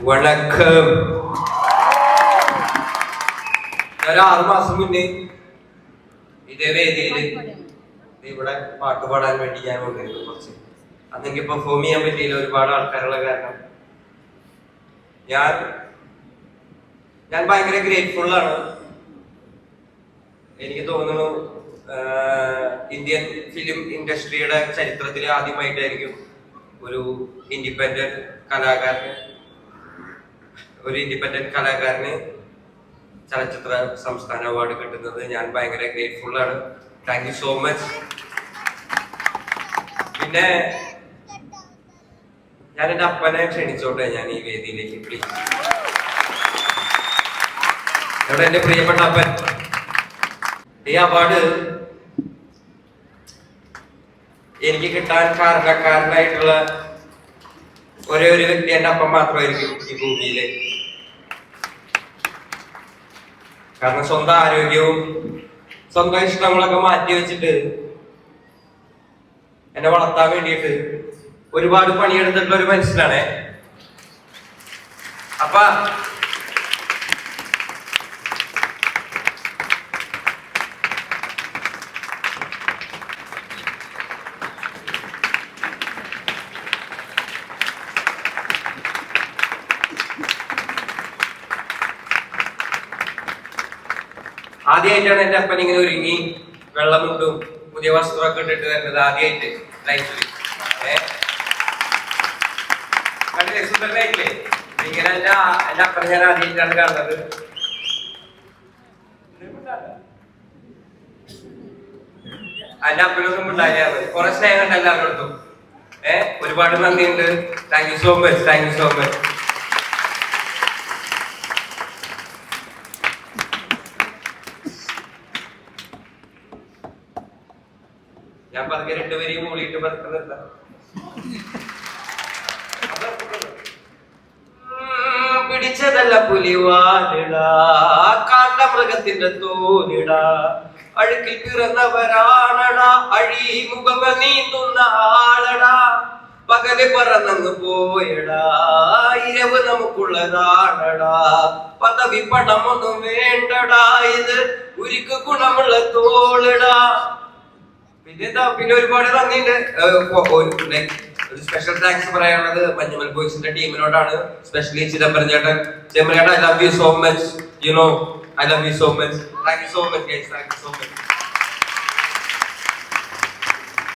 വണക്കം. ഒരു 6 മാസം മുന്നേ ഇതേ വേദിയിൽ ഇവിടെ പാട്ട് പാടാൻ വേണ്ടി ഞാൻ കൊണ്ടിരുന്നു. കുറച്ച് അന്നെനിക്ക് പെർഫോം ചെയ്യാൻ പറ്റിയില്ല, ഒരുപാട് ആൾക്കാരുള്ള കാരണം. ഞാൻ ഭയങ്കര ഗ്രേറ്റ്ഫുൾ ആണ്. എനിക്ക് തോന്നുന്നു ഇന്ത്യൻ ഫിലിം ഇൻഡസ്ട്രിയുടെ ചരിത്രത്തിൽ ആദ്യമായിട്ടായിരിക്കും ഒരു ഇൻഡിപെൻഡന്റ് കലാകാരന് ചലച്ചിത്ര സംസ്ഥാന അവാർഡ് കിട്ടുന്നത്. ഞാൻ ഭയങ്കര ഗ്രേറ്റ്ഫുൾ ആണ്. Thank you so much. പിന്നെ ഞാൻ എൻ്റെ അപ്പനെ ക്ഷണിച്ചോട്ടെ ഞാൻ ഈ വേദിയിലേക്ക്, പ്ലീസ്. ഇവിടെ എൻ്റെ പ്രിയപ്പെട്ട അപ്പൻ. ഈ അവാർഡ് എനിക്ക് കിട്ടാൻ കാരണക്കാരനായിട്ടുള്ള ഒരേ ഒരു വ്യക്തി എൻ്റെ അപ്പം മാത്രമായിരിക്കും ഈ ഭൂമിയില്. കാരണം സ്വന്തം ആരോഗ്യവും സ്വന്തം ഇഷ്ടങ്ങളൊക്കെ മാറ്റി വെച്ചിട്ട് എന്നെ വളർത്താൻ വേണ്ടിയിട്ട് ഒരുപാട് പണിയെടുത്തിട്ടുള്ള ഒരു മനുഷ്യനാണേ. അപ്പൊ ആദ്യമായിട്ടാണ് എന്റെ അപ്പൻ ഇങ്ങനെ ഒരുങ്ങി വെള്ളമുണ്ടും പുതിയ വസ്ത്രമൊക്കെ ഇട്ടിട്ട് വരുന്നത്. ആദ്യമായിട്ട് ലൈഫിൽ കണ്ടില്ലേ, സുന്ദരനായിട്ടില്ലേ? ഇങ്ങനെ എന്റെ അപ്പനെ ഞാൻ ആദ്യമായിട്ടാണ് കാണുന്നത്. എന്റെ അപ്പനൊന്നും ഉണ്ടായിരുന്നു. കുറെ സ്നേഹം ഉണ്ട് എല്ലാവരോടും. ഒരുപാട് നന്ദിയുണ്ട്. Thank you so much, thank you so much. ഞാൻ പതുക്കെ 2 വരെയും മൂളിയിട്ട് പതുക്കുന്നില്ല. പിടിച്ചതല്ല പുലിവാലിടാ, കാണ്ട മൃഗത്തിന്റെ തോലിടാ, അഴുക്കിൽ പിറന്നവരാണടാ, അഴിമുഖമ നീന്തുന്ന ആളടാ, പകല് പറന്നു പോയടാ, ഇരവ് നമുക്കുള്ളതാണടാ, പദവി പണമൊന്നും വേണ്ടടാ, ഇത് ഉരുക്ക് ഗുണമുള്ള തോളിടാ. പിന്നെ ഒരുപാട് നന്ദിയുണ്ട്. ഒരു സ്പെഷ്യൽ താങ്ക്സ് പറയാനുള്ളത് മഞ്ഞുമൽ ബോയ്സിന്റെ ടീമിനോടാണ്, സ്പെഷ്യലി ചിദംബരം ചേട്ടൻ. I love you so much. You know I love you so much. Thank you so much guys, thank you so much.